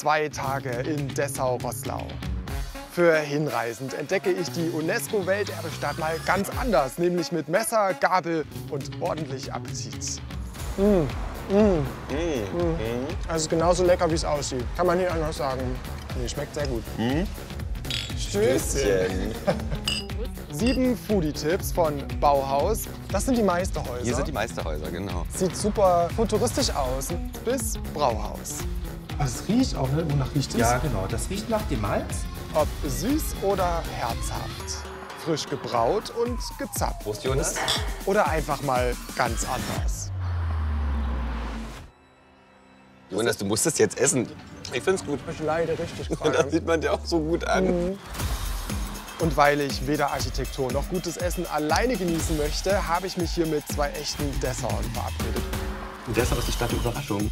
2 Tage in Dessau-Roßlau. Für Hinreisend entdecke ich die UNESCO-Welterbestadt mal ganz anders, nämlich mit Messer, Gabel und ordentlich Appetit. Also genauso lecker, wie es aussieht. Kann man nicht anders sagen. Nee, schmeckt sehr gut. Stößchen. 7 Foodie-Tipps von Bauhaus. Das sind die Meisterhäuser. Hier sind die Meisterhäuser, genau. Sieht super futuristisch aus. Bis Brauhaus. Es riecht auch, ne? Wonach riecht es? Ja, genau. Das riecht nach dem Malz. Ob süß oder herzhaft. Frisch gebraut und gezapft. Prost, Jonas. Oder einfach mal ganz anders. Jonas, du musst es jetzt essen. Ich find's gut. Ich leide richtig Und gerade. das sieht man dir auch so gut an. Und weil ich weder Architektur noch gutes Essen alleine genießen möchte, habe ich mich hier mit 2 echten Dessauern verabredet. Und Dessau ist die Stadt der Überraschung.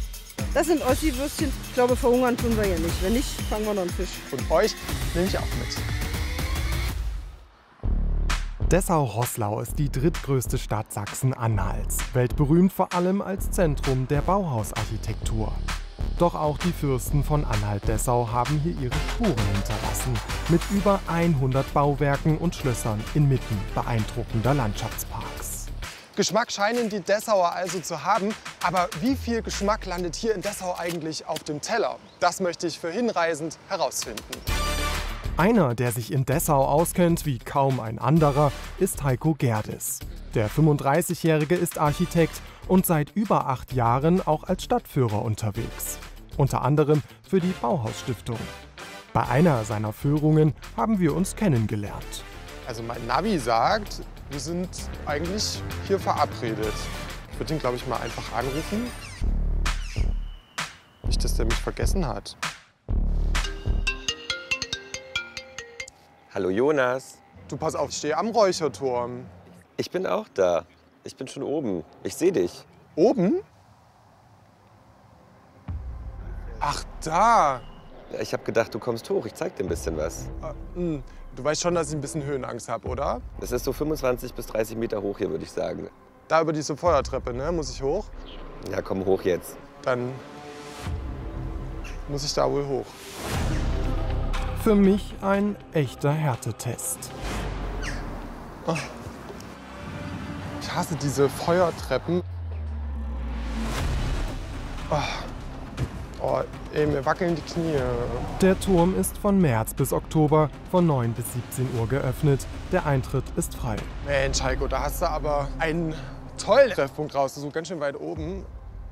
Das sind Ossi-Würstchen. Ich glaube, verhungern tun wir hier nicht. Wenn nicht, fangen wir noch einen Fisch. Und euch nehme ich auch mit. Dessau-Roßlau ist die drittgrößte Stadt Sachsen-Anhalts, weltberühmt vor allem als Zentrum der Bauhausarchitektur. Doch auch die Fürsten von Anhalt-Dessau haben hier ihre Spuren hinterlassen, mit über 100 Bauwerken und Schlössern inmitten beeindruckender Landschaftsparks. Geschmack scheinen die Dessauer also zu haben, aber wie viel Geschmack landet hier in Dessau eigentlich auf dem Teller? Das möchte ich für Hinreisend herausfinden. Einer, der sich in Dessau auskennt wie kaum ein anderer, ist Heiko Gerdes. Der 35-Jährige ist Architekt und seit über 8 Jahren auch als Stadtführer unterwegs. Unter anderem für die Bauhausstiftung. Bei einer seiner Führungen haben wir uns kennengelernt. Also mein Navi sagt, wir sind eigentlich hier verabredet. Ich würde ihn, glaube ich, mal einfach anrufen. Nicht, dass der mich vergessen hat. Hallo Jonas. Du, pass auf, ich stehe am Räucherturm. Ich bin auch da. Ich bin schon oben. Ich sehe dich. Oben? Ach, da. Ja, ich habe gedacht, du kommst hoch. Ich zeig dir ein bisschen was. Du weißt schon, dass ich ein bisschen Höhenangst habe, oder? Es ist so 25 bis 30 Meter hoch hier, würde ich sagen. Da über diese Feuertreppe, ne? Muss ich hoch? Ja, komm hoch jetzt. Dann muss ich da wohl hoch. Für mich ein echter Härtetest. Ich hasse diese Feuertreppen. Oh, ey, mir wackeln die Knie. Der Turm ist von März bis Oktober von 9 bis 17 Uhr geöffnet. Der Eintritt ist frei. Mensch, Heiko, da hast du aber einen tollen Treffpunkt raus. So ganz schön weit oben.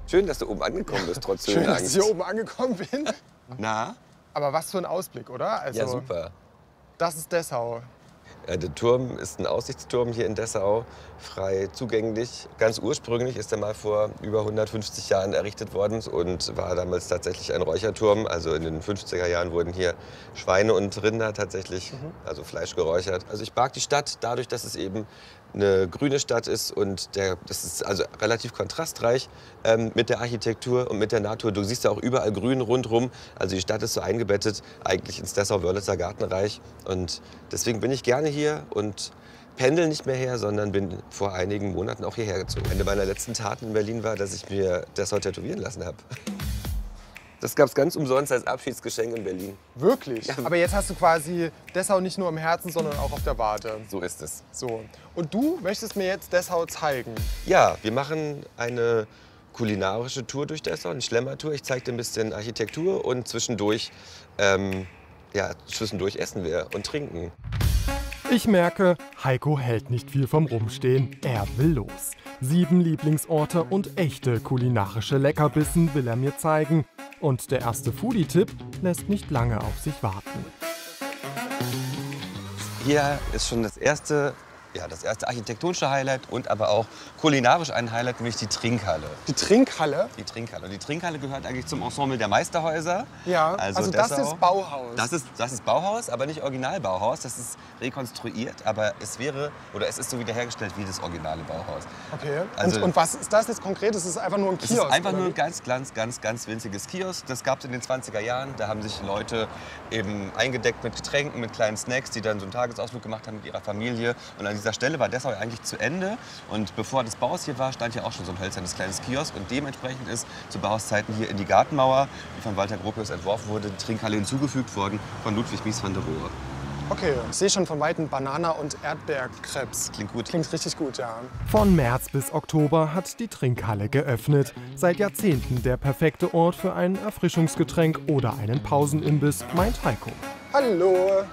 Schön, dass du oben angekommen bist, trotz Schön, dass ich Höhenangst. hier oben angekommen bin. Na? Aber was für ein Ausblick, oder? Also, Ja, super. Das ist Dessau. Der Turm ist ein Aussichtsturm hier in Dessau, frei zugänglich. Ganz ursprünglich ist er mal vor über 150 Jahren errichtet worden und war damals tatsächlich ein Räucherturm. Also in den 50er Jahren wurden hier Schweine und Rinder tatsächlich, also Fleisch geräuchert. Also ich mag die Stadt dadurch, dass es eben eine grüne Stadt ist und das ist also relativ kontrastreich mit der Architektur und mit der Natur. Du siehst ja auch überall Grün rundherum. Also die Stadt ist so eingebettet eigentlich ins Dessau-Wörlitzer Gartenreich. Und deswegen bin ich gerne hier und pendel nicht mehr her, sondern bin vor einigen Monaten auch hierher gezogen. Eine meiner letzten Taten in Berlin war, dass ich mir Dessau tätowieren lassen habe. Das gab es ganz umsonst als Abschiedsgeschenk in Berlin. Wirklich? Ja. Aber jetzt hast du quasi Dessau nicht nur im Herzen, sondern auch auf der Wade. So ist es. So. Und du möchtest mir jetzt Dessau zeigen? Ja, wir machen eine kulinarische Tour durch Dessau, eine Schlemmertour. Ich zeige dir ein bisschen Architektur und zwischendurch essen wir und trinken. Ich merke, Heiko hält nicht viel vom Rumstehen. Er will los. 7 Lieblingsorte und echte kulinarische Leckerbissen will er mir zeigen. Und der erste Foodie-Tipp lässt nicht lange auf sich warten. Hier ist schon das erste architektonische Highlight und aber auch kulinarisch ein Highlight, nämlich die Trinkhalle. Die Trinkhalle? Die Trinkhalle. Und die Trinkhalle gehört eigentlich zum Ensemble der Meisterhäuser. Ja, also das Dessau. ist Bauhaus. Das ist Bauhaus, aber nicht Original-Bauhaus. Das ist rekonstruiert, aber es ist so wiederhergestellt wie das originale Bauhaus. Okay. Also, und was ist das jetzt konkret? Das ist einfach nur ein es Kiosk? ist einfach oder nur wie? ein ganz winziges Kiosk. Das gab es in den 20er Jahren. Da haben sich Leute eben eingedeckt mit Getränken, mit kleinen Snacks, die dann so einen Tagesausflug gemacht haben mit ihrer Familie. Und an dieser Stelle war Dessau eigentlich zu Ende. Und bevor das Bauhaus hier war, stand hier auch schon so ein hölzernes kleines Kiosk. Und dementsprechend ist zu Bauhauszeiten hier in die Gartenmauer von Walter Gropius entworfen wurde, die Trinkhalle hinzugefügt worden von Ludwig Mies van der Rohe. Okay, ich sehe schon von Weitem Banana- und Erdbeerkrebs. Klingt gut. Klingt richtig gut, ja. Von März bis Oktober hat die Trinkhalle geöffnet. Seit Jahrzehnten der perfekte Ort für ein Erfrischungsgetränk oder einen Pausenimbiss, meint Heiko. Hallo.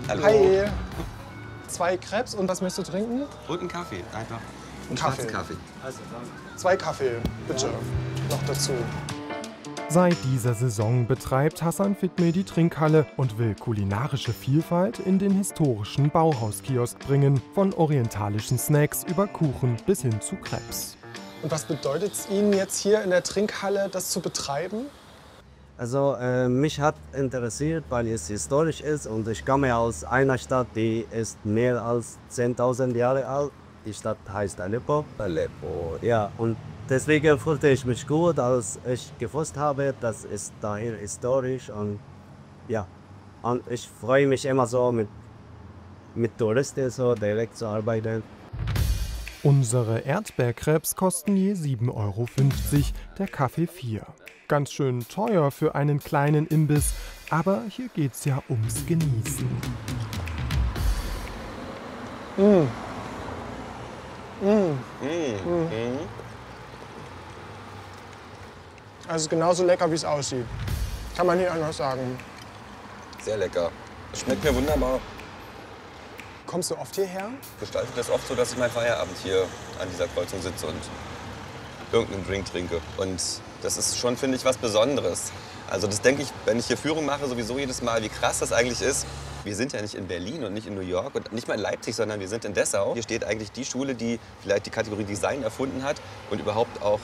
Hallo. Hi. 2 Krebs und was möchtest du trinken? Und einen Kaffee, einfach. Einen Kaffee. schwarzen Kaffee. 2 Kaffee, bitte. Noch dazu. Seit dieser Saison betreibt Hassan Fitme die Trinkhalle und will kulinarische Vielfalt in den historischen Bauhauskiosk bringen. Von orientalischen Snacks über Kuchen bis hin zu Crepes. Und was bedeutet es Ihnen jetzt hier in der Trinkhalle, das zu betreiben? Also mich hat interessiert, weil es historisch ist und ich komme aus einer Stadt, die ist mehr als 10.000 Jahre alt. Die Stadt heißt Aleppo. Aleppo. Ja, und deswegen fühlte ich mich gut, als ich gewusst habe, das ist daher historisch und ja. Und ich freue mich immer so mit Touristen so direkt zu arbeiten. Unsere Erdbeerkrebs kosten je 7,50 €, der Kaffee 4. Ganz schön teuer für einen kleinen Imbiss, aber hier geht's ja ums Genießen. Also genauso lecker, wie es aussieht. Kann man nicht anders sagen. Sehr lecker. Es schmeckt mir wunderbar. Kommst du oft hierher? Gestaltet das oft so, dass ich meinen Feierabend hier an dieser Kreuzung sitze und irgendeinen Drink trinke. Und das ist schon, finde ich, was Besonderes. Also das denke ich, wenn ich hier Führung mache, sowieso jedes Mal, wie krass das eigentlich ist. Wir sind ja nicht in Berlin und nicht in New York und nicht mal in Leipzig, sondern wir sind in Dessau. Hier steht eigentlich die Schule, die vielleicht die Kategorie Design erfunden hat und überhaupt auch,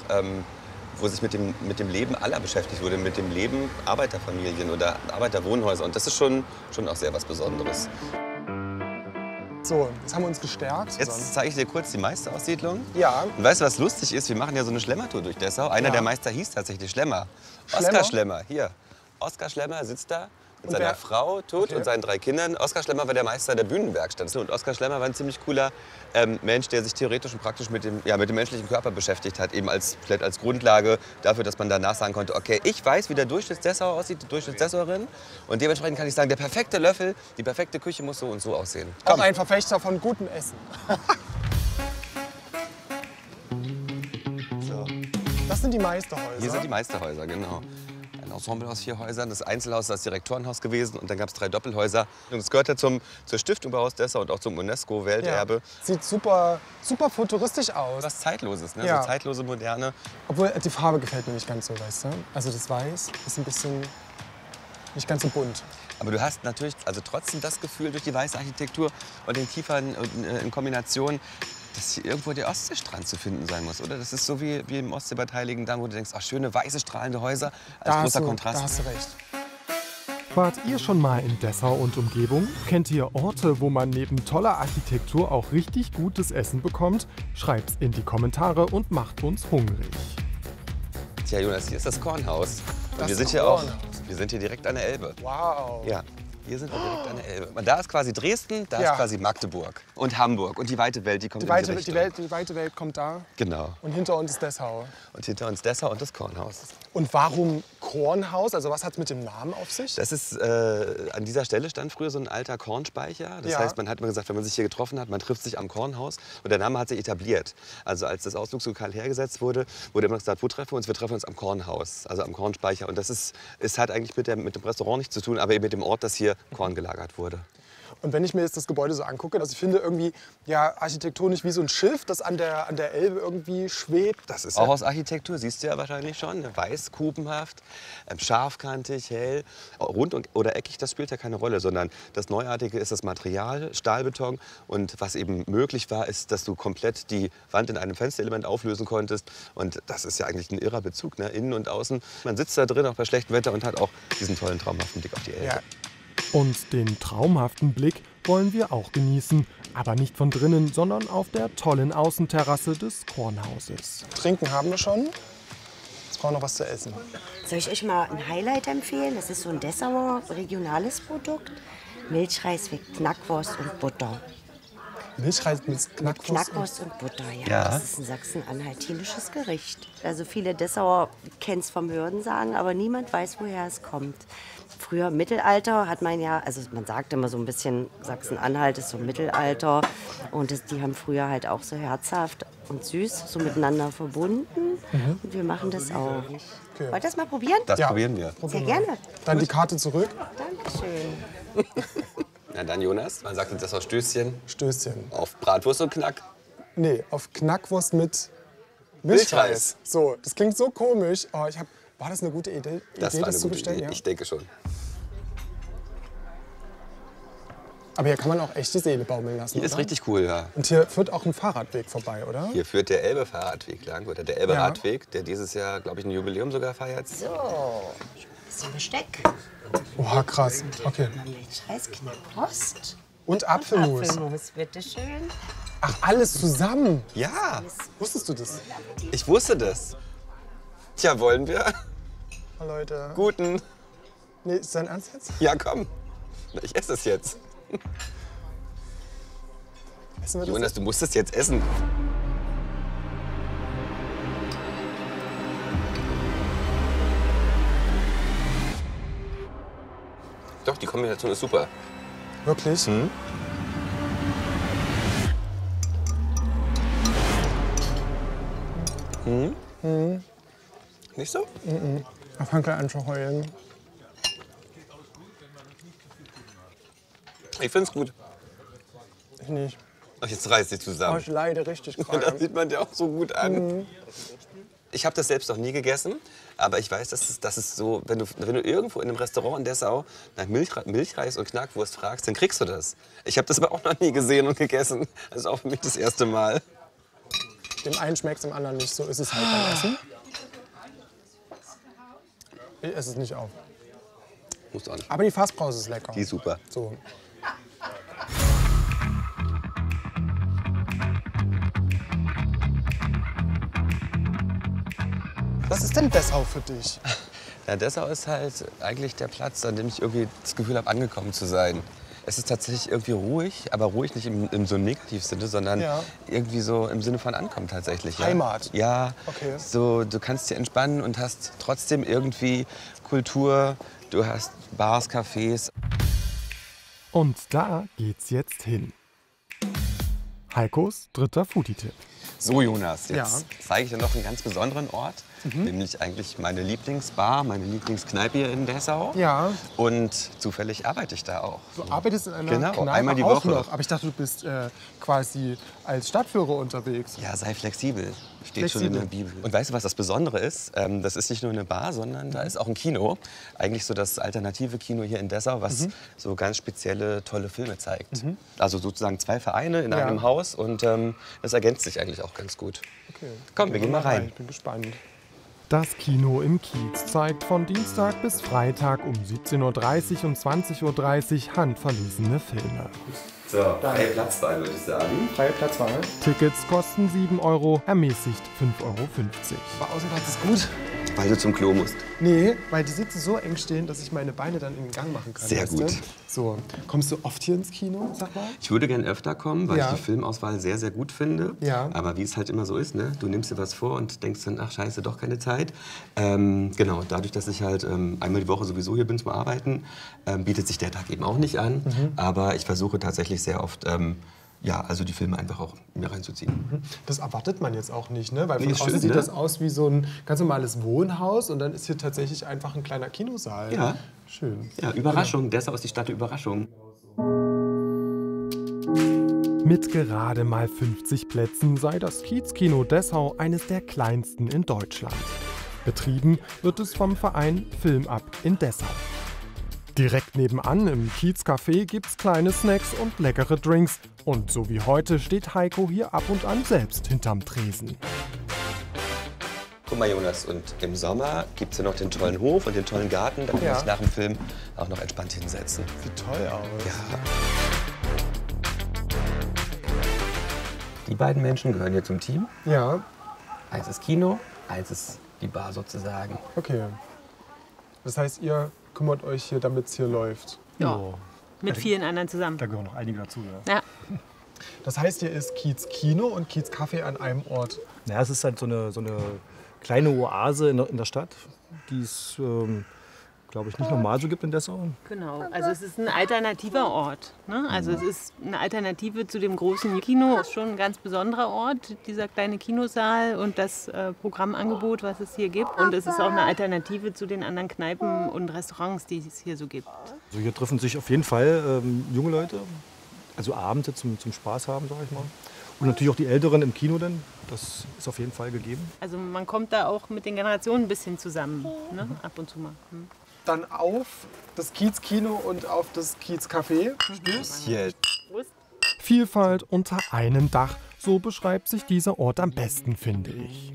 wo sich mit dem Leben aller beschäftigt wurde, mit dem Leben Arbeiterfamilien oder Arbeiterwohnhäuser. Und das ist schon auch sehr was Besonderes. So, jetzt haben wir uns gestärkt. Jetzt zeige ich dir kurz die Meisteraussiedlung. Ja. Und weißt du, was lustig ist? Wir machen ja so eine Schlemmertour durch Dessau. Einer der Meister hieß tatsächlich Schlemmer. Oskar Schlemmer, hier. Oskar Schlemmer sitzt da mit seiner Frau tot und seinen 3 Kindern. Oskar Schlemmer war der Meister der Bühnenwerkstatt. Und Oskar Schlemmer war ein ziemlich cooler Mensch, der sich theoretisch und praktisch mit dem menschlichen Körper beschäftigt hat. Eben vielleicht als Grundlage dafür, dass man danach sagen konnte, okay, ich weiß, wie der Durchschnittsdessauer aussieht, die Durchschnittsdessauerin. Und dementsprechend kann ich sagen, der perfekte Löffel, die perfekte Küche muss so und so aussehen. Auch ein Verfechter von gutem Essen. So. Das sind die Meisterhäuser. Hier sind die Meisterhäuser, genau. Ein Ensemble aus 4 Häusern. Das Einzelhaus ist das Direktorenhaus gewesen und dann gab es 3 Doppelhäuser. Und es gehört ja zur Stiftung Bauhaus Dessau und auch zum UNESCO-Welterbe. Ja. Sieht super futuristisch aus. Was Zeitloses, ne? Ja. So zeitlose, moderne. Obwohl, die Farbe gefällt mir nicht ganz so, weißt du? Also das Weiß ist ein bisschen nicht ganz so bunt. Aber du hast natürlich trotzdem das Gefühl durch die weiße Architektur und den Kiefern in Kombination, dass hier irgendwo der Ostseestrand zu finden sein muss, oder? Das ist so wie im Ostseebad Heiligendamm, wo du denkst, ach, schöne, weiße, strahlende Häuser, als großer Kontrast. Da hast du recht. Wart ihr schon mal in Dessau und Umgebung? Kennt ihr Orte, wo man neben toller Architektur auch richtig gutes Essen bekommt? Schreibt's in die Kommentare und macht uns hungrig. Tja, Jonas, hier ist das Kornhaus. Und Das wir sind hier Kornhaus. wir sind hier direkt an der Elbe. Wow. Ja. Hier sind wir direkt an der Elbe. Und da ist quasi Dresden, da ist quasi Magdeburg und Hamburg und die weite Welt, die kommt in die Richtung. Die weite Welt kommt da. Genau. Und hinter uns ist Dessau. Und hinter uns Dessau und das Kornhaus. Und warum Kornhaus? Also was hat es mit dem Namen auf sich? Das ist, an dieser Stelle stand früher so ein alter Kornspeicher. Das heißt, man hat immer gesagt, wenn man sich hier getroffen hat, man trifft sich am Kornhaus. Und der Name hat sich etabliert. Also als das Ausflugslokal hergesetzt wurde, wurde immer gesagt, wo treffen wir uns? Wir treffen uns am Kornhaus, also am Kornspeicher. Und das hat eigentlich mit dem Restaurant nichts zu tun, aber eben mit dem Ort, dass hier Korn gelagert wurde. Und wenn ich mir jetzt das Gebäude so angucke, also ich finde irgendwie architektonisch wie so ein Schiff, das an der Elbe irgendwie schwebt. Das ist auch aus Architektur, siehst du ja wahrscheinlich schon. Weiß, kupenhaft, scharfkantig, hell. Rund oder eckig, das spielt ja keine Rolle, sondern das Neuartige ist das Material, Stahlbeton. Und was eben möglich war, ist, dass du komplett die Wand in einem Fensterelement auflösen konntest. Und das ist ja eigentlich ein irrer Bezug, ne? Innen und außen. Man sitzt da drin, auch bei schlechtem Wetter, und hat auch diesen tollen, traumhaften Blick auf die Elbe. Ja. Und den traumhaften Blick wollen wir auch genießen. Aber nicht von drinnen, sondern auf der tollen Außenterrasse des Kornhauses. Trinken haben wir schon. Jetzt brauchen wir noch was zu essen. Soll ich euch mal ein Highlight empfehlen? Das ist so ein Dessauer regionales Produkt. Milchreis mit Knackwurst und Butter. Milchreis mit Mit Knackwurst. Knackwurst und Butter, ja. Ja. Das ist ein sachsen-anhaltinisches Gericht. Also viele Dessauer kennen es vom Hörensagen, aber niemand weiß, woher es kommt. Früher im Mittelalter hat man ja, also man sagt immer so ein bisschen, Sachsen-Anhalt ist so Mittelalter. Und die haben früher halt auch so herzhaft und süß so miteinander verbunden. Und wir machen das auch. Okay. Wollt ihr das mal probieren? Das Ja. probieren wir. Sehr gerne. Dann die Karte zurück. Dankeschön. Na dann, Jonas, man sagt das aus Stößchen Stößchen. auf Bratwurst und Knack. Nee, auf Knackwurst mit Milchreis. Milchreis. So, das klingt so komisch. Oh, war das eine gute Idee, Das war eine zu gute bestellen? Idee. Ja? Ich denke schon. Aber hier kann man auch echt die Seele baumeln lassen, Hier ist oder? richtig cool, ja. Und hier führt auch ein Fahrradweg vorbei, oder? Hier führt der Elbe-Fahrradweg lang, oder der Elbe-Radweg, Ja. der dieses Jahr, glaube ich, ein Jubiläum sogar feiert. So, bisschen Besteck. Oha, krass. Okay. Milchreis, Knackwurst. Und Apfelmus. Apfelmus, bitteschön. Ach, alles zusammen. Ja, Wusstest du das? ich wusste das. Tja, wollen wir? Oh, Leute. Guten. Nee, ist dein Ernst jetzt? Ja, komm. Ich esse es jetzt. Essen wir das Jonas, du musst es jetzt essen. Doch, die Kombination ist super. Wirklich? Nicht so? Ich fange gleich an zu heulen. Ich find's gut. Ich nicht. Ach, jetzt reiß dich Oh, zusammen. ich leide richtig Und das gerade. sieht man dir auch so gut an. Ich habe das selbst noch nie gegessen, aber ich weiß, dass es so, wenn du irgendwo in einem Restaurant in Dessau nach Milchreis und Knackwurst fragst, dann kriegst du das. Ich habe das aber auch noch nie gesehen und gegessen. Das ist auch für mich das erste Mal. Dem einen schmeckt es, dem anderen nicht. So ist es halt beim Essen. Ich esse es nicht auf. Musst du auch nicht. Aber die Fassbrause ist lecker. Die ist super. So. Was ist denn Dessau für dich? Ja, Dessau ist halt eigentlich der Platz, an dem ich irgendwie das Gefühl habe, angekommen zu sein. Es ist tatsächlich irgendwie ruhig, aber ruhig nicht im so Negativsinne, sondern Ja. irgendwie so im Sinne von ankommen tatsächlich. Ja? Heimat. Ja, Okay. so, du kannst dich entspannen und hast trotzdem irgendwie Kultur, du hast Bars, Cafés. Und da geht's jetzt hin. Heikos dritter Foodie-Tipp. So, Jonas, jetzt Ja. zeige ich dir noch einen ganz besonderen Ort, nämlich eigentlich meine Lieblingsbar, meine Lieblingskneipe hier in Dessau. Ja. Und zufällig arbeite ich da auch. Du arbeitest in einer Genau, Kneipe einmal die auch Woche. noch. Aber ich dachte, du bist quasi als Stadtführer unterwegs. Ja, sei flexibel. Steht schon in der Bibel. Und weißt du, was das Besondere ist? Das ist nicht nur eine Bar, sondern da ist auch ein Kino. Eigentlich so das alternative Kino hier in Dessau, was so ganz spezielle, tolle Filme zeigt. Also sozusagen zwei Vereine in Ja. einem Haus und das ergänzt sich eigentlich auch ganz gut. Okay. Komm, wir gehen mal rein. Ich bin gespannt. Das Kino im Kiez zeigt von Dienstag bis Freitag um 17:30 und 20:30 handverlesene Filme. So, freie Platzwahl, würde ich sagen. Freie Platzwahl. Tickets kosten 7 €, ermäßigt 5,50 €. Aber Außenplatz ist gut. Weil du zum Klo musst. Nee, weil die Sitze so eng stehen, dass ich meine Beine dann in den Gang machen kann. Sehr weißt du? gut. So, kommst du oft hier ins Kino, sag mal? Ich würde gern öfter kommen, weil Ja. ich die Filmauswahl sehr, sehr gut finde. Ja. Aber wie es halt immer so ist, ne? Du nimmst dir was vor und denkst dann, ach scheiße, doch keine Zeit. Genau, dadurch, dass ich halt einmal die Woche sowieso hier bin zum Arbeiten, bietet sich der Tag eben auch nicht an. Aber ich versuche tatsächlich sehr oft, ja, also die Filme einfach auch mir reinzuziehen. Das erwartet man jetzt auch nicht, ne? Weil Nee, von ist außen schön, sieht ne? das aus wie so ein ganz normales Wohnhaus und dann ist hier tatsächlich einfach ein kleiner Kinosaal. Ja. Schön. Ja, Überraschung. Dessau ist die Stadt der Überraschung. Mit gerade mal 50 Plätzen sei das Kiezkino Dessau eines der kleinsten in Deutschland. Betrieben wird es vom Verein Filmab in Dessau. Direkt nebenan im Kiezcafé gibt's kleine Snacks und leckere Drinks. Und so wie heute steht Heiko hier ab und an selbst hinterm Tresen. Guck mal, Jonas, und im Sommer gibt es ja noch den tollen Hof und den tollen Garten. Da kann man Ja. sich nach dem Film auch noch entspannt hinsetzen. Sieht toll aus. Ja. Die beiden Menschen gehören hier zum Team. Ja, Eins ist Kino, eins ist die Bar sozusagen. okay. Das heißt, ihr kümmert euch hier, damit es hier läuft. Ja, mit vielen anderen zusammen. Da gehören noch einige dazu, ja. Ja. Das heißt, hier ist Kiez-Kino und Kiez-Café an einem Ort. Ja, es ist halt so eine kleine Oase in der Stadt, die es, glaube ich, nicht normal so gibt in Dessau. Genau, also es ist ein alternativer Ort. Ne? Also es ist eine Alternative zu dem großen Kino. Es ist schon ein ganz besonderer Ort, dieser kleine Kinosaal und das Programmangebot, was es hier gibt. Und es ist auch eine Alternative zu den anderen Kneipen und Restaurants, die es hier so gibt. Also hier treffen sich auf jeden Fall junge Leute, also Abende zum Spaß haben, sage ich mal. Und natürlich auch die Älteren im Kino dann, das ist auf jeden Fall gegeben. Also man kommt da auch mit den Generationen ein bisschen zusammen, ne? Ab und zu mal. Dann auf das Kiez-Kino und auf das Kiez-Café. Hier. Vielfalt unter einem Dach, so beschreibt sich dieser Ort am besten, finde ich.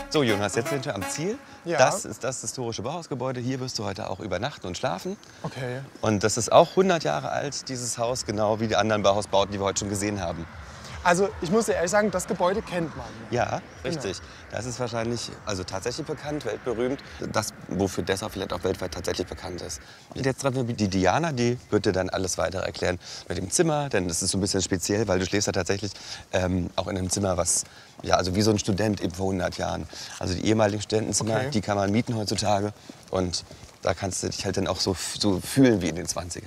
So Jonas, jetzt sind wir am Ziel. Ja. Das ist das historische Bauhausgebäude. Hier wirst du heute auch übernachten und schlafen. Okay. Und das ist auch 100 Jahre alt, dieses Haus, genau wie die anderen Bauhausbauten, die wir heute schon gesehen haben. Also ich muss dir ehrlich sagen, das Gebäude kennt man. Ja, richtig. Das ist wahrscheinlich also tatsächlich bekannt, weltberühmt. Das, wofür Dessau vielleicht auch weltweit tatsächlich bekannt ist. Und jetzt treffen wir die Diana, die wird dir dann alles weiter erklären mit dem Zimmer. Denn das ist so ein bisschen speziell, weil du schläfst ja tatsächlich auch in einem Zimmer, was ja, also wie so ein Student eben vor 100 Jahren. Also die ehemaligen Studentenzimmer, Okay. die kann man mieten heutzutage. Und da kannst du dich halt dann auch so fühlen wie in den 20ern.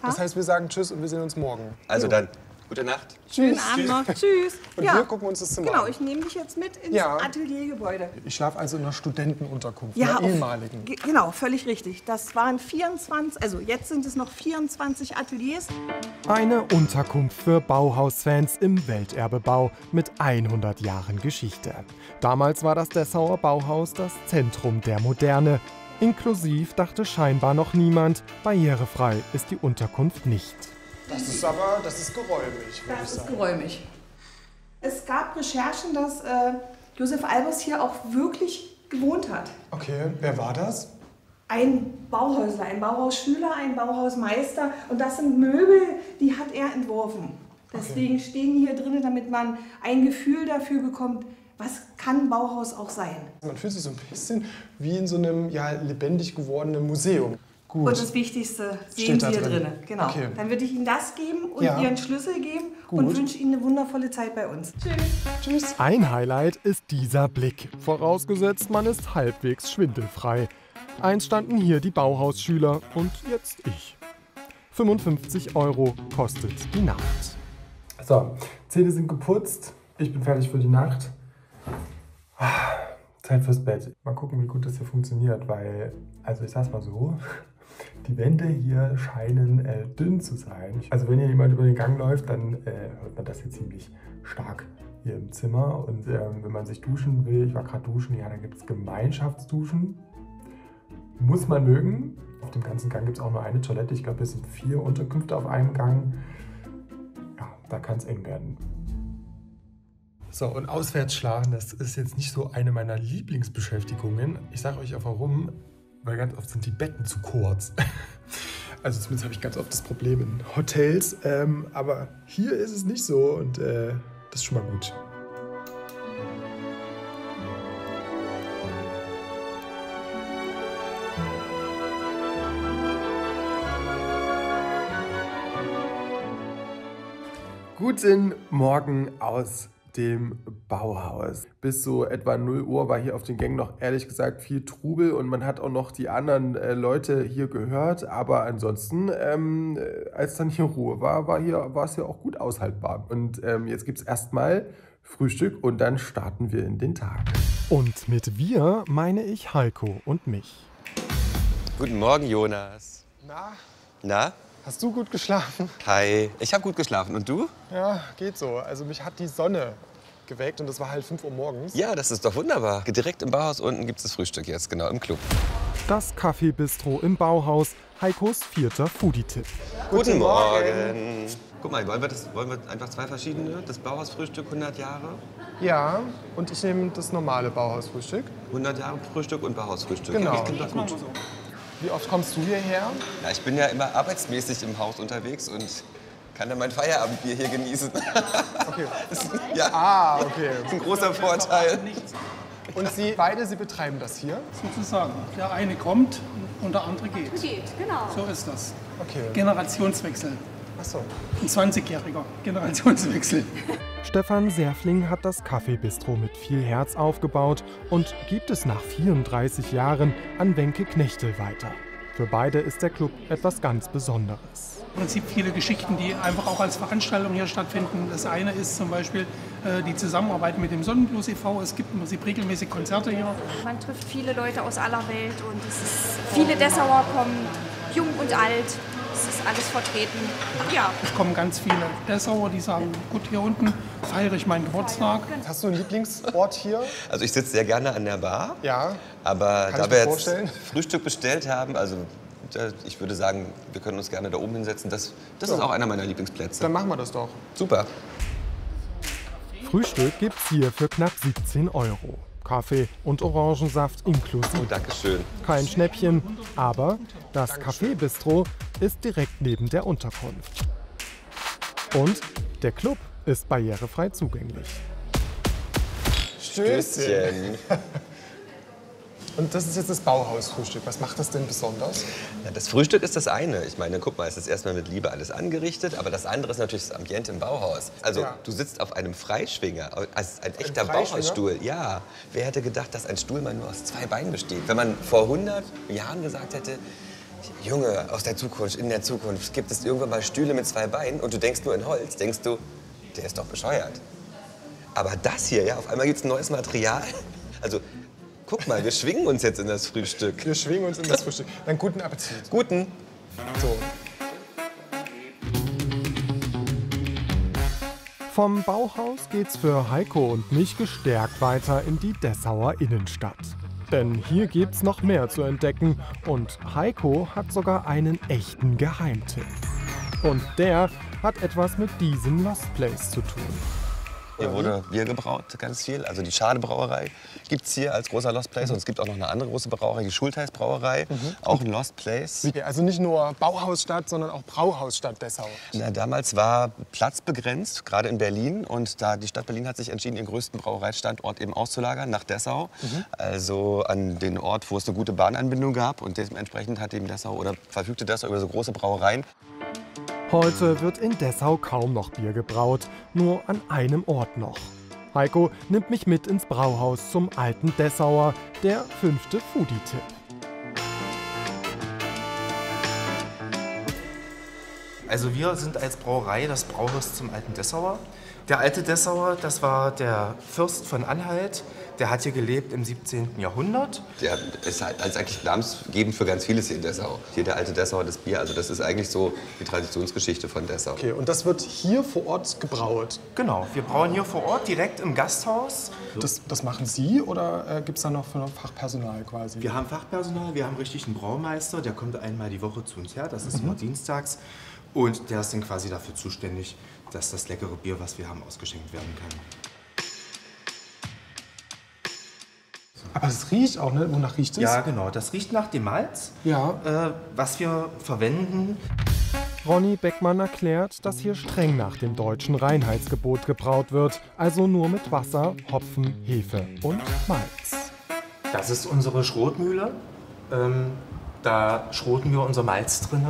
Das heißt, wir sagen Tschüss und wir sehen uns morgen. Also dann, gute Nacht. Schönen Abend noch. Tschüss. Und wir gucken uns das Zimmer Genau, an. ich nehme dich jetzt mit ins Ja. Ateliergebäude. Ich schlafe also in einer Studentenunterkunft, Ja, einer ehemaligen. Genau, völlig richtig. Das waren 24, also jetzt sind es noch 24 Ateliers. Eine Unterkunft für Bauhausfans im Welterbebau mit 100 Jahren Geschichte. Damals war das Dessauer Bauhaus das Zentrum der Moderne. Inklusiv dachte scheinbar noch niemand, barrierefrei ist die Unterkunft nicht. Das ist geräumig, würde ich Das ist sagen. geräumig. Es gab Recherchen, dass Josef Albers hier auch wirklich gewohnt hat. Okay, wer war das? Ein Bauhäusler, ein Bauhausschüler, ein Bauhausmeister. Und das sind Möbel, die hat er entworfen. Deswegen stehen die hier drin, damit man ein Gefühl dafür bekommt, was kann Bauhaus auch sein. Man fühlt sich so ein bisschen wie in so einem ja, lebendig gewordenen Museum. Gut. Und das Wichtigste sehen Steht da Sie hier drin. drin. Genau. Okay. Dann würde ich Ihnen das geben und Ja. Ihren Schlüssel geben Gut. und wünsche Ihnen eine wundervolle Zeit bei uns. Tschüss. Tschüss. Ein Highlight ist dieser Blick, vorausgesetzt man ist halbwegs schwindelfrei. Einst standen hier die Bauhausschüler und jetzt ich. 55 € kostet die Nacht. So, Zähne sind geputzt. Ich bin fertig für die Nacht. Zeit fürs Bett. Mal gucken, wie gut das hier funktioniert, weil, also ich sag's mal so, die Wände hier scheinen dünn zu sein. Also wenn hier jemand über den Gang läuft, dann hört man das hier ziemlich stark hier im Zimmer. Und wenn man sich duschen will, ich war gerade duschen, ja, da gibt es Gemeinschaftsduschen. Muss man mögen. Auf dem ganzen Gang gibt es auch nur eine Toilette. Ich glaube, es sind 4 Unterkünfte auf einem Gang. Ja, da kann es eng werden. So, und auswärts schlafen, das ist jetzt nicht so eine meiner Lieblingsbeschäftigungen. Ich sage euch auch warum, weil ganz oft sind die Betten zu kurz. Also zumindest habe ich ganz oft das Problem in Hotels, aber hier ist es nicht so und das ist schon mal gut. Guten Morgen aus dem Bauhaus. Bis so etwa 0 Uhr war hier auf den Gängen noch ehrlich gesagt viel Trubel und man hat auch noch die anderen Leute hier gehört. Aber ansonsten, als dann hier Ruhe war, war es hier auch gut aushaltbar. Und jetzt gibt es erstmal Frühstück und dann starten wir in den Tag. Und mit wir meine ich Heiko und mich. Guten Morgen, Jonas. Na? Hast du gut geschlafen? Hi. Ich habe gut geschlafen. Und du? Ja, geht so. Also mich hat die Sonne geweckt und es war halt 5 Uhr morgens. Ja, das ist doch wunderbar. Direkt im Bauhaus unten gibt es das Frühstück jetzt, genau, im Club. Das Kaffeebistro im Bauhaus, Heikos 4. Foodie-Tipp. Guten Morgen. Guck mal, wollen wir einfach 2 verschiedene? Das Bauhausfrühstück 100 Jahre, Ja, und ich nehme das normale Bauhausfrühstück. 100 Jahre Frühstück und Bauhausfrühstück. Genau. Das klingt doch gut. Wie oft kommst du hierher? Ja, ich bin ja immer arbeitsmäßig im Haus unterwegs und kann dann mein Feierabendbier hier genießen. Okay. Ja, Ah, okay. das ist ein großer Vorteil. Und Sie beide, Sie betreiben das hier? Sozusagen. Der eine kommt und der andere geht. Geht, genau. So ist das. Okay. Generationswechsel. Achso. Ein 20-jähriger Generationswechsel. Stefan Serfling hat das Kaffeebistro mit viel Herz aufgebaut und gibt es nach 34 Jahren an Wenke Knechtel weiter. Für beide ist der Club etwas ganz Besonderes. Im Prinzip viele Geschichten, die einfach auch als Veranstaltung hier stattfinden. Das eine ist zum Beispiel die Zusammenarbeit mit dem Sonnenblues e.V. Es gibt im Prinzip regelmäßig Konzerte hier. Man trifft viele Leute aus aller Welt und viele Dessauer kommen, jung und alt. Es ist alles vertreten. Ja. Es kommen ganz viele Dessauer, die sagen, gut, hier unten feiere ich meinen Geburtstag. Hast du einen Lieblingsort hier? Also ich sitze sehr gerne an der Bar. Ja. Aber Kann da ich wir mir jetzt vorstellen. Frühstück bestellt haben, also ich würde sagen, wir können uns gerne da oben hinsetzen. Das ist auch einer meiner Lieblingsplätze. Dann machen wir das doch. Super. Frühstück gibt's hier für knapp 17 €. Kaffee und Orangensaft inklusive. Oh, Dankeschön. Kein Schnäppchen, aber das Kaffeebistro ist direkt neben der Unterkunft. Und der Club ist barrierefrei zugänglich. Stößchen. Und das ist jetzt das Bauhausfrühstück. Was macht das denn besonders? Ja, das Frühstück ist das eine. Ich meine, guck mal, es ist erstmal mit Liebe alles angerichtet, aber das andere ist natürlich das Ambiente im Bauhaus. Also Ja. du sitzt auf einem Freischwinger, als ein echter Freischwinger? Bauhausstuhl. Ja, wer hätte gedacht, dass ein Stuhl mal nur aus 2 Beinen besteht? Wenn man vor 100 Jahren gesagt hätte, Junge, aus der Zukunft, in der Zukunft gibt es irgendwann mal Stühle mit 2 Beinen und du denkst nur in Holz, denkst du, der ist doch bescheuert. Aber das hier, ja, auf einmal gibt es ein neues Material. Also guck mal, wir schwingen uns jetzt in das Frühstück. Wir schwingen uns in das Frühstück. Dann guten Appetit. Guten. So. Vom Bauhaus geht's für Heiko und mich gestärkt weiter in die Dessauer Innenstadt. Denn hier gibt's noch mehr zu entdecken und Heiko hat sogar einen echten Geheimtipp. Und der hat etwas mit diesem Lost Place zu tun. Hier wurde Bier gebraut, ganz viel. Also die Schade-Brauerei gibt es hier als großer Lost Place. Und es gibt auch noch eine andere große Brauerei, die Schultheiß-Brauerei. Auch ein Lost Place. Also nicht nur Bauhausstadt, sondern auch Brauhausstadt Dessau. Na, damals war Platz begrenzt, gerade in Berlin. Und die Stadt Berlin hat sich entschieden, ihren größten Brauereistandort eben auszulagern, nach Dessau. Also an den Ort, wo es eine gute Bahnanbindung gab. Und dementsprechend hat eben Dessau oder verfügte Dessau über so große Brauereien. Heute wird in Dessau kaum noch Bier gebraut, nur an einem Ort noch. Heiko nimmt mich mit ins Brauhaus zum alten Dessauer, der 5. Foodie-Tipp. Also wir sind als Brauerei das Brauhaus zum alten Dessauer. Der alte Dessauer, das war der Fürst von Anhalt. Der hat hier gelebt im 17. Jahrhundert. Der ist halt eigentlich namensgebend für ganz vieles hier in Dessau. Hier der alte Dessauer, das Bier. Also das ist eigentlich so die Traditionsgeschichte von Dessau. Okay, und das wird hier vor Ort gebraut? Genau, wir brauen hier vor Ort direkt im Gasthaus. Das machen Sie oder gibt es da noch Fachpersonal quasi? Wir haben Fachpersonal, wir haben richtig einen Braumeister, der kommt einmal die Woche zu uns her, das ist immer dienstags. Und der ist dann quasi dafür zuständig, dass das leckere Bier, was wir haben, ausgeschenkt werden kann. Aber es riecht auch, ne? Wonach riecht es? Ja, genau. Das riecht nach dem Malz, was wir verwenden. Ronny Beckmann erklärt, dass hier streng nach dem deutschen Reinheitsgebot gebraut wird, also nur mit Wasser, Hopfen, Hefe und Malz. Das ist unsere Schrotmühle. Da schroten wir unser Malz drin.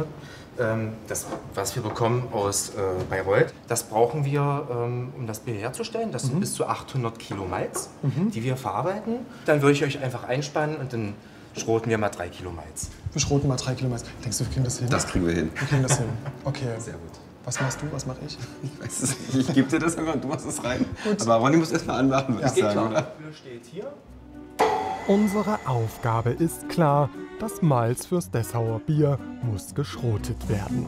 Das, was wir bekommen aus Bayreuth, das brauchen wir, um das Bier herzustellen. Das sind bis zu 800 Kilo Malz, die wir verarbeiten. Dann würde ich euch einfach einspannen und dann schroten wir mal 3 Kilo Malz. Wir schroten mal 3 Kilo Malz. Denkst du, wir kriegen das hin? Das kriegen wir hin. Wir kriegen das hin. Okay. Sehr gut. Was machst du, was mache ich? Ich weiß es nicht. Ich gebe dir das einfach, du machst es rein. Gut. Aber Ronny muss erst mal anmachen, würde ich sagen, oder? Die Mühle steht hier. Unsere Aufgabe ist klar, das Malz fürs Dessauer Bier muss geschrotet werden.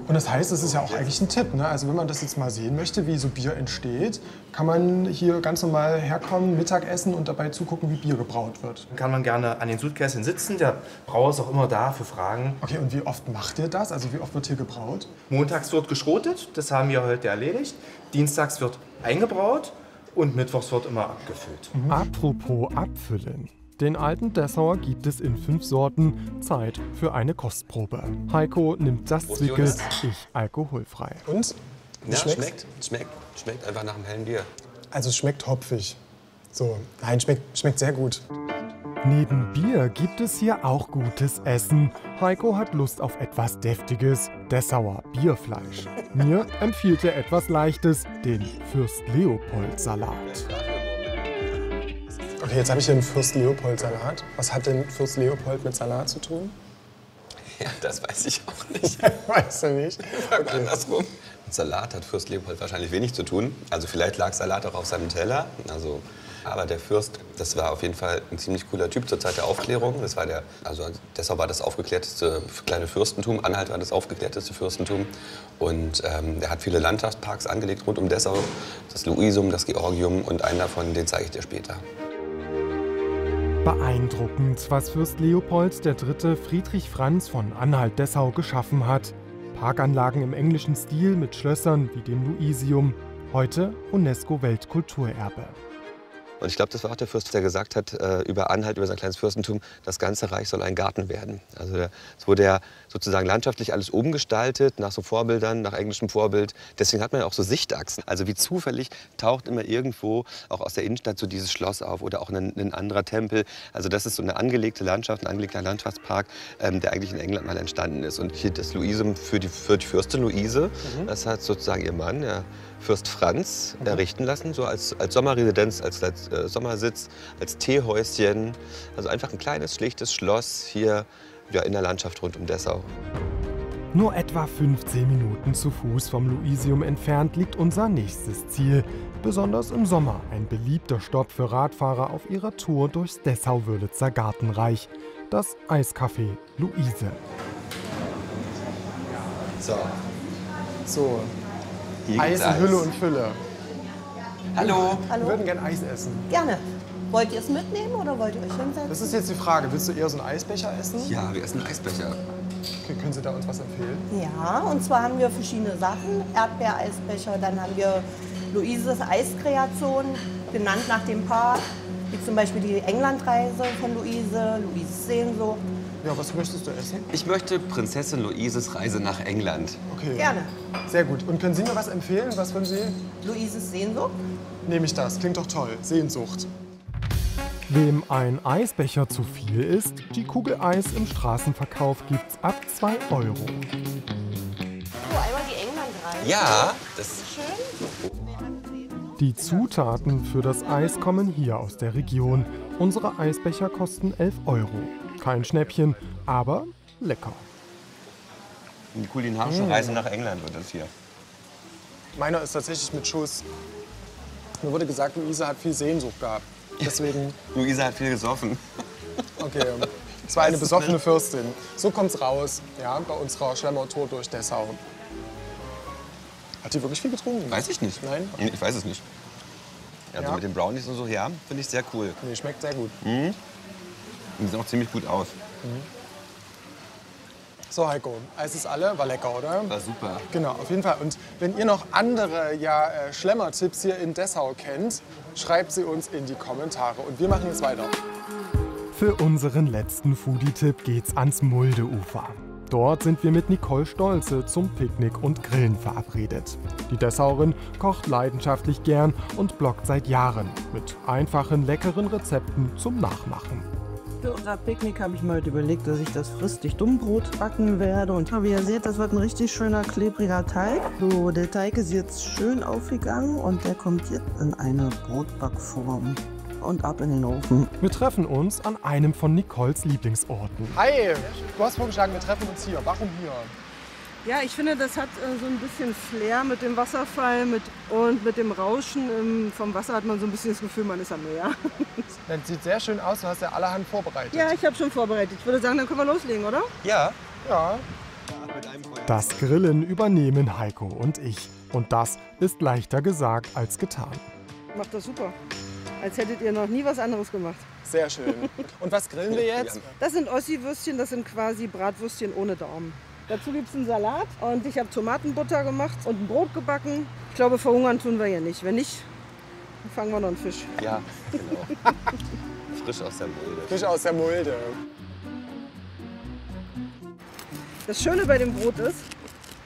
Und das heißt, es ist ja auch eigentlich ein Tipp, ne? Also wenn man das jetzt mal sehen möchte, wie so Bier entsteht, kann man hier ganz normal herkommen, Mittag essen und dabei zugucken, wie Bier gebraut wird. Dann kann man gerne an den Sudkästen sitzen. Der Brauer ist auch immer da für Fragen. Okay, und wie oft macht ihr das? Also wie oft wird hier gebraut? Montags wird geschrotet, das haben wir heute erledigt. Dienstags wird eingebraut und mittwochs wird immer abgefüllt. Apropos Abfüllen. Den alten Dessauer gibt es in 5 Sorten. Zeit für eine Kostprobe. Heiko nimmt das Zwickel, ich alkoholfrei. Und? Ja, schmeckt einfach nach einem hellen Bier. Also es schmeckt hopfig. So, nein, schmeckt sehr gut. Neben Bier gibt es hier auch gutes Essen. Heiko hat Lust auf etwas Deftiges, Dessauer Bierfleisch. Mir empfiehlt er etwas Leichtes, den Fürst-Leopold-Salat. Okay, jetzt habe ich hier einen Fürst-Leopold-Salat. Was hat denn Fürst Leopold mit Salat zu tun? Ja, das weiß ich auch nicht. Weißt du nicht? Okay. Andersrum. Mit Salat hat Fürst Leopold wahrscheinlich wenig zu tun. Also vielleicht lag Salat auch auf seinem Teller. Aber der Fürst, das war auf jeden Fall ein ziemlich cooler Typ zur Zeit der Aufklärung. Das war Dessau war das aufgeklärteste kleine Fürstentum. Anhalt war das aufgeklärteste Fürstentum. Und er hat viele Landschaftsparks angelegt rund um Dessau. Das Luisium, das Georgium und einen davon, den zeige ich dir später. Beeindruckend, was Fürst Leopold III. Friedrich Franz von Anhalt-Dessau geschaffen hat. Parkanlagen im englischen Stil mit Schlössern wie dem Luisium, heute UNESCO-Weltkulturerbe. Und ich glaube, das war auch der Fürst, der gesagt hat, über Anhalt, über sein kleines Fürstentum, das ganze Reich soll ein Garten werden. Also es wurde ja sozusagen landschaftlich alles umgestaltet, nach so Vorbildern, nach englischem Vorbild. Deswegen hat man ja auch so Sichtachsen. Also wie zufällig taucht immer irgendwo, auch aus der Innenstadt, so dieses Schloss auf oder auch ein anderer Tempel. Also das ist so eine angelegte Landschaft, ein angelegter Landschaftspark, der eigentlich in England mal entstanden ist. Und hier das Luisium für die Fürstin Luise, das hat sozusagen ihr Mann, ja, Fürst Franz, errichten lassen, so als Sommerresidenz, als Sommersitz, als Teehäuschen. Also einfach ein kleines, schlichtes Schloss hier ja, in der Landschaft rund um Dessau. Nur etwa 15 Minuten zu Fuß vom Luisium entfernt liegt unser nächstes Ziel. Besonders im Sommer ein beliebter Stopp für Radfahrer auf ihrer Tour durchs Dessau-Wörlitzer Gartenreich. Das Eiscafé Luise. So. Eis in Hülle und Fülle. Hallo. Wir würden gerne Eis essen. Gerne. Wollt ihr es mitnehmen oder wollt ihr euch hinsetzen? Das ist jetzt die Frage. Willst du eher so einen Eisbecher essen? Ja, wir essen Eisbecher. Okay, können Sie da uns was empfehlen? Ja, und zwar haben wir verschiedene Sachen. Erdbeereisbecher, dann haben wir Luises Eiskreation, benannt nach dem Park. Wie zum Beispiel die Englandreise von Luise, Luises Sehnsucht. Ja, was möchtest du essen? Ich möchte Prinzessin Luises Reise nach England. Okay. Gerne. Sehr gut. Und können Sie mir was empfehlen? Was würden Sie? Luises Sehnsucht. Nehme ich das. Klingt doch toll. Sehnsucht. Wem ein Eisbecher zu viel ist, die Kugel Eis im Straßenverkauf gibt's ab 2 €. So, einmal die Englandreise. Ja, das ist schön. Die Zutaten für das Eis kommen hier aus der Region. Unsere Eisbecher kosten 11 €. Kein Schnäppchen, aber lecker. Die kulinarische Reise nach England wird das hier. Meiner ist tatsächlich mit Schuss. Mir wurde gesagt, Luise hat viel Sehnsucht gehabt. Deswegen. Luise hat viel gesoffen. Okay. Es war eine besoffene Fürstin. So kommt's raus, ja, bei unserer Schlemmertour durch Dessau. Hat die wirklich viel getrunken? Weiß ich nicht. Nein? Ich weiß es nicht. Also mit den Brownies und so, ja, finde ich sehr cool. Nee, schmeckt sehr gut. Mhm. Die sehen auch ziemlich gut aus. So, Heiko, Eis ist alle. War lecker, oder? War super. Genau, auf jeden Fall. Und wenn ihr noch andere Schlemmertipps hier in Dessau kennt, schreibt sie uns in die Kommentare. Und wir machen jetzt weiter. Für unseren letzten Foodie-Tipp geht's ans Muldeufer. Dort sind wir mit Nicole Stolze zum Picknick und Grillen verabredet. Die Dessauerin kocht leidenschaftlich gern und bloggt seit Jahren mit einfachen, leckeren Rezepten zum Nachmachen. Für unser Picknick habe ich mir heute überlegt, dass ich das Frühstück-Dummbrot backen werde. Und wie ihr seht, das wird ein richtig schöner, klebriger Teig. So, der Teig ist jetzt schön aufgegangen und der kommt jetzt in eine Brotbackform und ab in den Ofen. Wir treffen uns an einem von Nicoles Lieblingsorten. Hi, du hast vorgeschlagen, wir treffen uns hier. Warum hier? Ja, ich finde, das hat so ein bisschen Flair mit dem Wasserfall und mit dem Rauschen vom Wasser hat man so ein bisschen das Gefühl, man ist am Meer. Das sieht sehr schön aus, du hast ja allerhand vorbereitet. Ja, ich habe schon vorbereitet. Ich würde sagen, dann können wir loslegen, oder? Ja. Ja. Das Grillen übernehmen Heiko und ich. Und das ist leichter gesagt als getan. Macht das super. Als hättet ihr noch nie was anderes gemacht. Sehr schön. Und was grillen wir jetzt? Das sind Ossi-Würstchen, das sind quasi Bratwürstchen ohne Daumen. Dazu gibt es einen Salat und ich habe Tomatenbutter gemacht und ein Brot gebacken. Ich glaube, verhungern tun wir hier nicht. Wenn nicht, dann fangen wir noch einen Fisch. Ja, genau. Frisch aus der Mulde. Frisch aus der Mulde. Das Schöne bei dem Brot ist,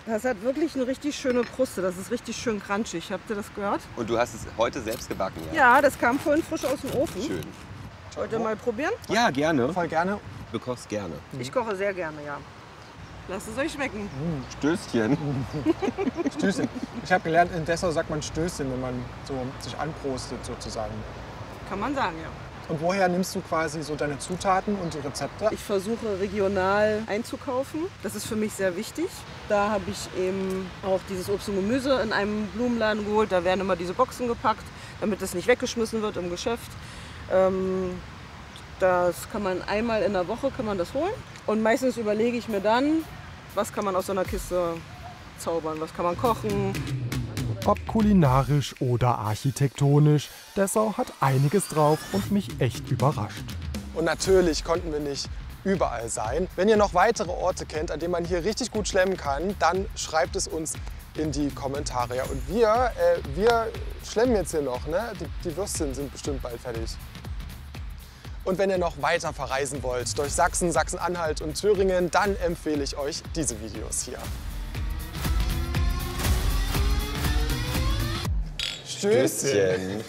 das hat wirklich eine richtig schöne Kruste. Das ist richtig schön crunchig. Habt ihr das gehört? Und du hast es heute selbst gebacken, ja? Ja, das kam vorhin frisch aus dem Ofen. Schön. Wollt ihr mal probieren? Ja, gerne. Voll gerne. Du kochst gerne. Ich koche sehr gerne, ja. Lasst es euch schmecken. Stößchen. Stößchen. Ich habe gelernt, in Dessau sagt man Stößchen, wenn man so sich anprostet sozusagen. Kann man sagen, ja. Und woher nimmst du quasi so deine Zutaten und die Rezepte? Ich versuche regional einzukaufen. Das ist für mich sehr wichtig. Da habe ich eben auch dieses Obst und Gemüse in einem Blumenladen geholt. Da werden immer diese Boxen gepackt, damit es nicht weggeschmissen wird im Geschäft. Das kann man einmal in der Woche kann man das holen. Und meistens überlege ich mir dann, was kann man aus so einer Kiste zaubern, was kann man kochen. Ob kulinarisch oder architektonisch, Dessau hat einiges drauf und mich echt überrascht. Und natürlich konnten wir nicht überall sein. Wenn ihr noch weitere Orte kennt, an denen man hier richtig gut schlemmen kann, dann schreibt es uns in die Kommentare. Ja, und wir schlemmen jetzt hier noch, ne? Die Würstchen sind bestimmt bald fertig. Und wenn ihr noch weiter verreisen wollt durch Sachsen, Sachsen-Anhalt und Thüringen, dann empfehle ich euch diese Videos hier. Stößchen.